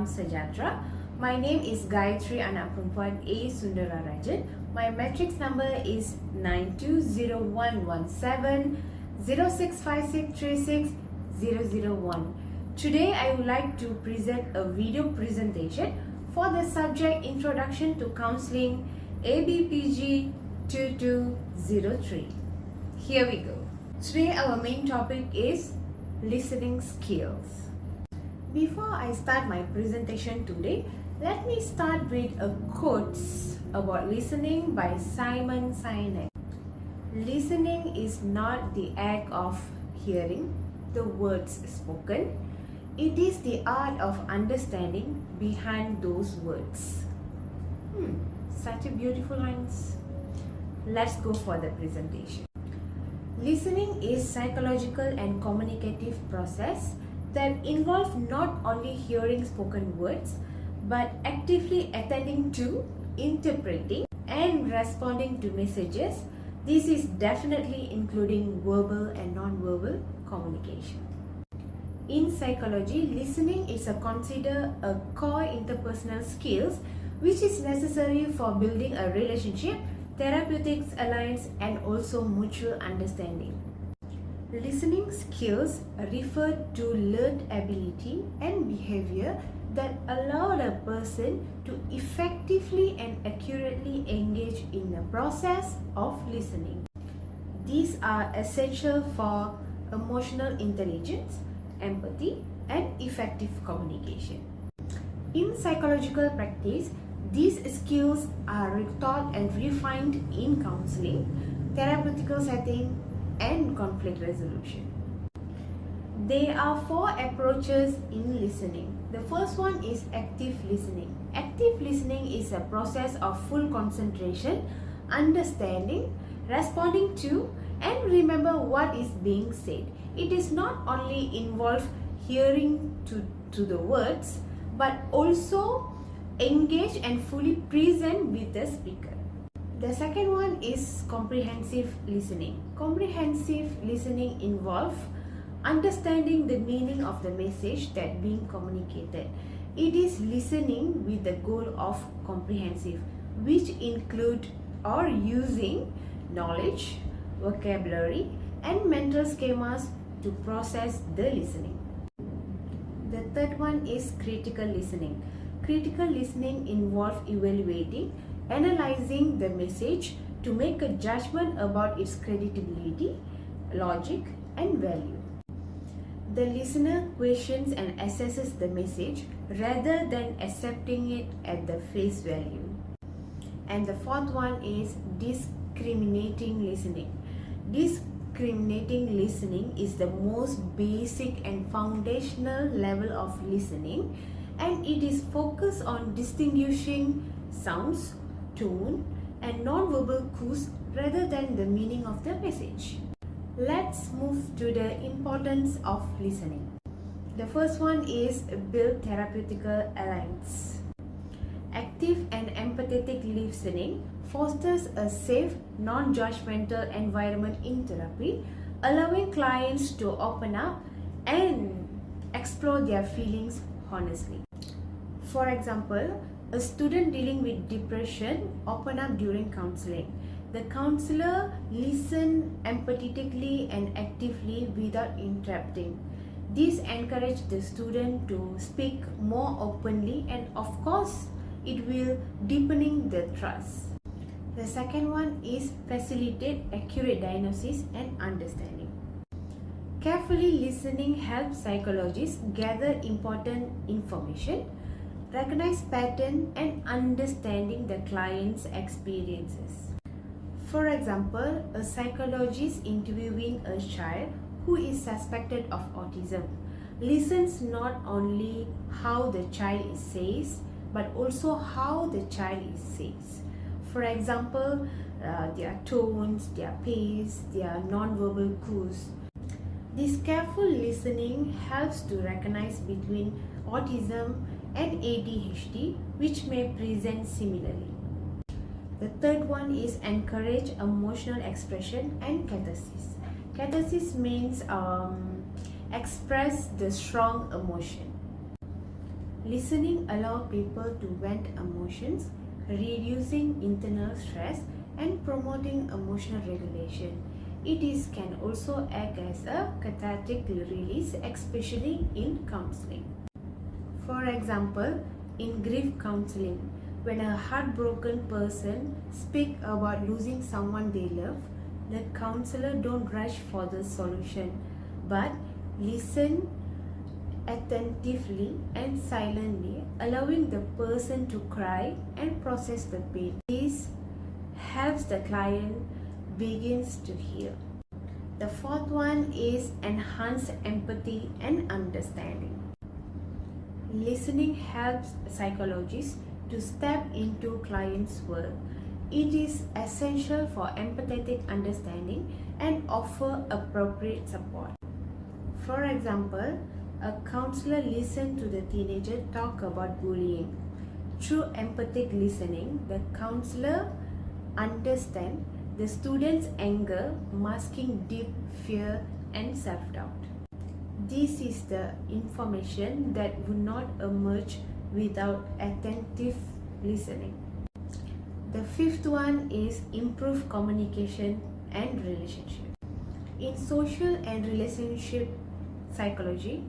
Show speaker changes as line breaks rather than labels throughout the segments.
Salam Sejahtera. My name is Gayatri Anak Perempuan A. Sundararajan. My matrix number is 920117 Today I would like to present a video presentation for the subject Introduction to Counselling ABPG2203. Here we go. Today our main topic is listening skills. Before I start my presentation today, let me start with a quote about listening by Simon Sinek. Listening is not the act of hearing the words spoken. It is the art of understanding behind those words. Such a beautiful lines. Let's go for the presentation. Listening is psychological and communicative process that involve not only hearing spoken words but actively attending to, interpreting and responding to messages. This is definitely including verbal and non-verbal communication. In psychology, listening is considered a core interpersonal skills which is necessary for building a relationship, therapeutics alliance and also mutual understanding. Listening skills refer to learned ability and behavior that allow the person to effectively and accurately engage in the process of listening. These are essential for emotional intelligence, empathy, and effective communication. In psychological practice, these skills are taught and refined in counseling, therapeutical setting, and conflict resolution. There are four approaches in listening. The first one is active listening. Active listening is a process of full concentration, understanding, responding to, and remember what is being said. It is not only involve hearing to the words, but also engage and fully present with the speaker. The second one is comprehensive listening. Comprehensive listening involves understanding the meaning of the message that being communicated. It is listening with the goal of comprehensive, which include or using knowledge, vocabulary, and mental schemas to process the listening. The third one is critical listening. Critical listening involves evaluating, analyzing the message to make a judgment about its credibility, logic, and value. The listener questions and assesses the message rather than accepting it at the face value. And the fourth one is discriminating listening. Discriminating listening is the most basic and foundational level of listening, and it is focused on distinguishing sounds, tone, and non-verbal cues rather than the meaning of the message. Let's move to the importance of listening. The first one is build therapeutical alliance. Active and empathetic listening fosters a safe, non-judgmental environment in therapy, allowing clients to open up and explore their feelings honestly. For example, a student dealing with depression open up during counseling. The counselor listens empathetically and actively without interrupting. This encourages the student to speak more openly, and of course, it will deepening the trust. The second one is facilitate accurate diagnosis and understanding. Carefully listening helps psychologists gather important information, recognize patterns, and understanding the client's experiences. For example, a psychologist interviewing a child who is suspected of autism listens not only how the child says, but also how the child says. For example, their tones, their pace, their non-verbal cues. This careful listening helps to recognize between autism and ADHD, which may present similarly. The third one is encourage emotional expression and catharsis. Catharsis means express the strong emotion. Listening allows people to vent emotions, reducing internal stress and promoting emotional regulation. Can also act as a cathartic release, especially in counseling. For example, in grief counseling, when a heartbroken person speaks about losing someone they love, the counselor don't rush for the solution, but listen attentively and silently, allowing the person to cry and process the pain. This helps the client begins to heal. The fourth one is enhance empathy and understanding. Listening helps psychologists to step into clients' world. It is essential for empathetic understanding and offer appropriate support. For example, a counselor listens to the teenager talk about bullying. Through empathic listening, the counselor understands the student's anger, masking deep fear and self-doubt. This is the information that would not emerge without attentive listening. The fifth one is improve communication and relationship. In social and relationship psychology,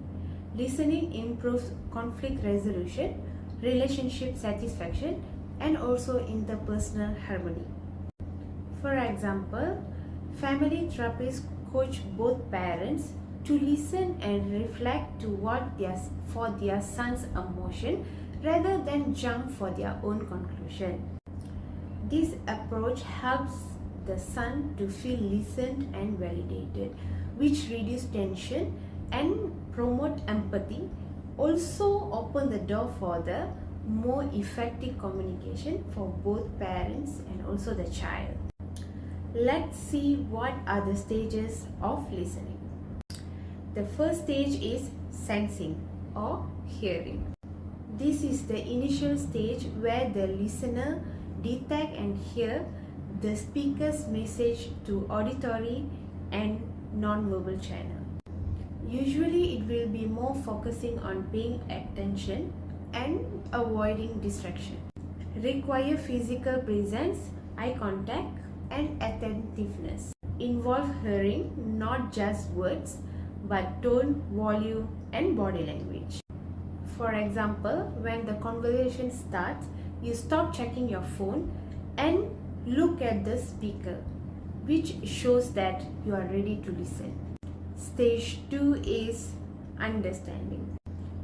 listening improves conflict resolution, relationship satisfaction, and also interpersonal harmony. For example, family therapists coach both parents to listen and reflect to for their son's emotion rather than jump for their own conclusion. This approach helps the son to feel listened and validated, which reduces tension and promote empathy, also open the door for the more effective communication for both parents and also the child. Let's see what are the stages of listening. The first stage is sensing or hearing. This is the initial stage where the listener detects and hears the speaker's message to auditory and non-verbal channel. Usually it will be more focusing on paying attention and avoiding distraction. Require physical presence, eye contact and attentiveness. Involve hearing not just words but tone, volume and body language. For example, when the conversation starts, you stop checking your phone and look at the speaker, which shows that you are ready to listen. Stage 2 is understanding.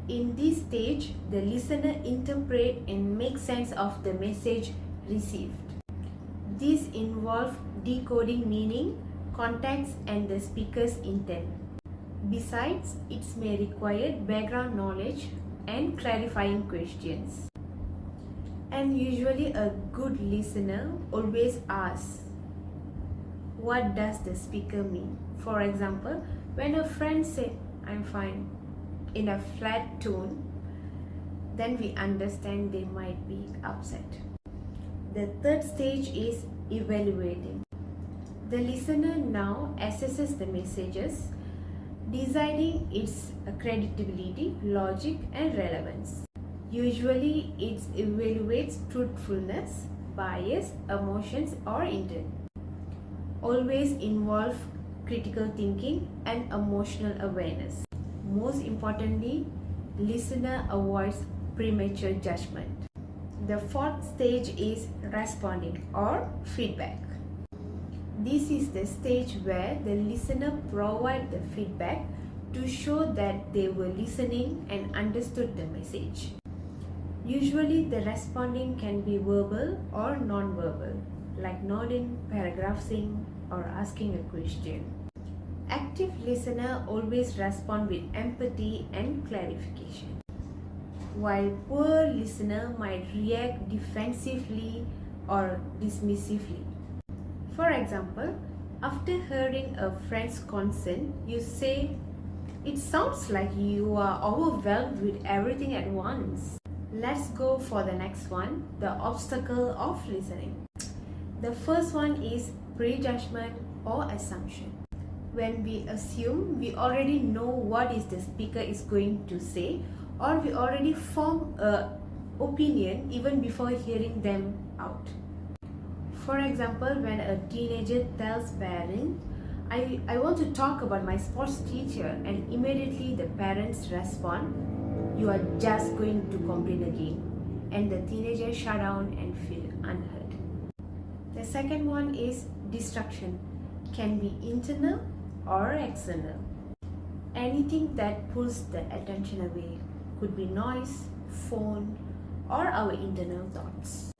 In this stage, the listener interprets and makes sense of the message received. This involves decoding meaning, context and the speaker's intent. Besides, it may require background knowledge and clarifying questions. And usually a good listener always asks, what does the speaker mean? For example, when a friend says, I'm fine, in a flat tone, then we understand they might be upset. The third stage is evaluating. The listener now assesses the messages, deciding its credibility, logic and relevance. Usually it evaluates truthfulness, bias, emotions or intent. Always involve critical thinking and emotional awareness. Most importantly, listener avoids premature judgment. The fourth stage is responding or feedback. This is the stage where the listener provides the feedback to show that they were listening and understood the message. Usually the responding can be verbal or non-verbal, like nodding, paragraphing, or asking a question. Active listener always respond with empathy and clarification, while poor listener might react defensively or dismissively. For example, after hearing a friend's concern, you say, "It sounds like you are overwhelmed with everything at once." Let's go for the next one, the obstacle of listening. The first one is prejudgment or assumption. When we assume we already know what is the speaker is going to say, or we already form a opinion even before hearing them out. For example, when a teenager tells parents, I want to talk about my sports teacher, and immediately the parents respond, "You are just going to complain again," and the teenager shut down and feel unheard. The second one is distraction. Can be internal or external. Anything that pulls the attention away. Could be noise, phone, or our internal thoughts.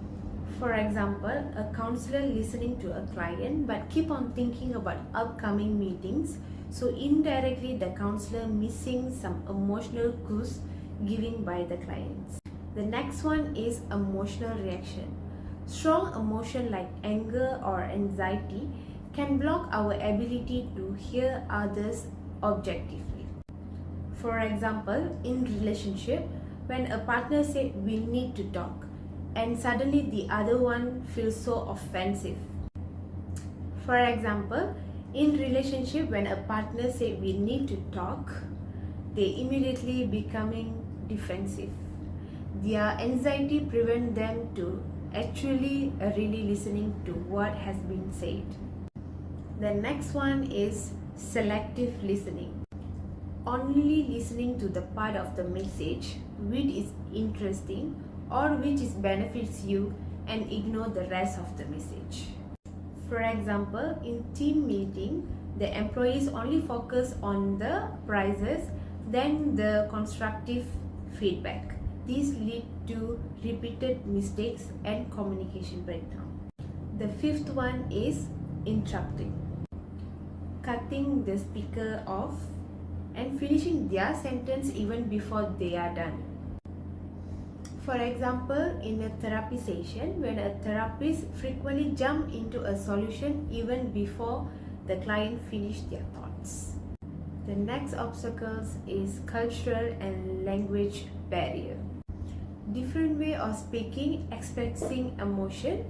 For example, a counselor listening to a client but keep on thinking about upcoming meetings, so indirectly the counselor missing some emotional cues given by the clients. The next one is emotional reaction. Strong emotion like anger or anxiety can block our ability to hear others objectively. For example, in relationship, when a partner says we need to talk, and suddenly the other one feels so offensive. For example, in relationship, when a partner says we need to talk, they immediately becoming defensive. Their anxiety prevents them to actually really listening to what has been said. The next one is selective listening. Only listening to the part of the message which is interesting or which is benefits you and ignore the rest of the message. For example, in team meeting, the employees only focus on the prizes than the constructive feedback. These lead to repeated mistakes and communication breakdown. The fifth one is interrupting. Cutting the speaker off and finishing their sentence even before they are done. For example, in a therapy session, when a therapist frequently jumps into a solution even before the client finishes their thoughts. The next obstacle is cultural and language barrier. Different way of speaking, expressing emotion,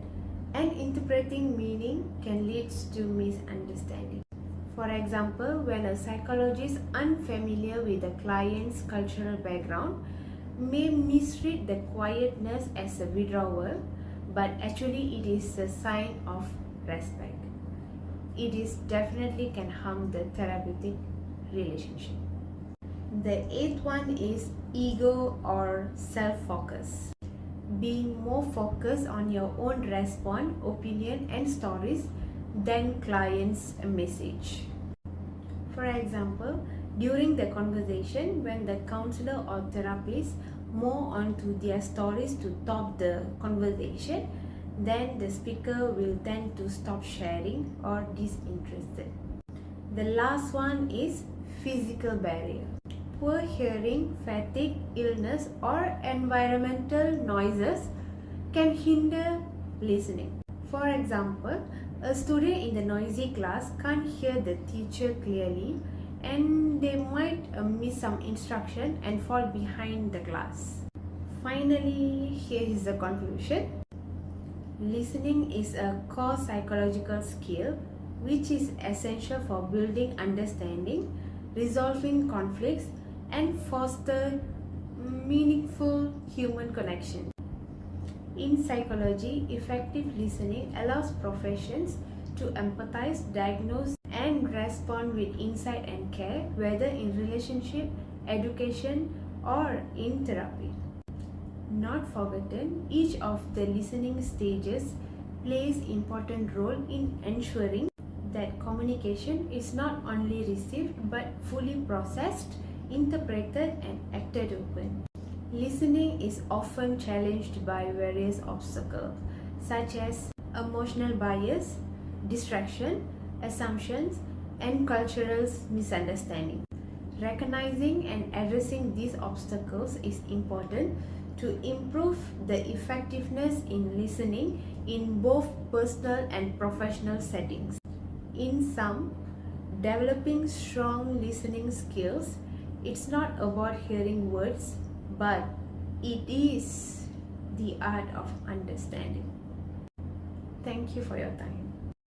and interpreting meaning can lead to misunderstanding. For example, when a psychologist unfamiliar with the client's cultural background may misread the quietness as a withdrawal, but actually it is a sign of respect. It is definitely can harm the therapeutic relationship. The eighth one is ego or self-focus. Being more focused on your own response, opinion and stories than client's message. For example, during the conversation, when the counselor or therapist more onto their stories to top the conversation, then the speaker will tend to stop sharing or disinterested. The last one is physical barrier. Poor hearing, fatigue, illness or environmental noises can hinder listening. For example, a student in the noisy class can't hear the teacher clearly and they might miss some instruction and fall behind the class. Finally, here is the conclusion. Listening is a core psychological skill which is essential for building understanding, resolving conflicts, and foster meaningful human connection. In psychology, effective listening allows professions to empathize, diagnose, and respond with insight and care, whether in relationship, education, or in therapy. Not forgotten, each of the listening stages plays important role in ensuring that communication is not only received but fully processed, interpreted, and acted upon. Listening is often challenged by various obstacles such as emotional bias, distraction, assumptions, and cultural misunderstanding. Recognizing and addressing these obstacles is important to improve the effectiveness in listening in both personal and professional settings. In sum, developing strong listening skills, it's not about hearing words, but it is the art of understanding. Thank you for your time.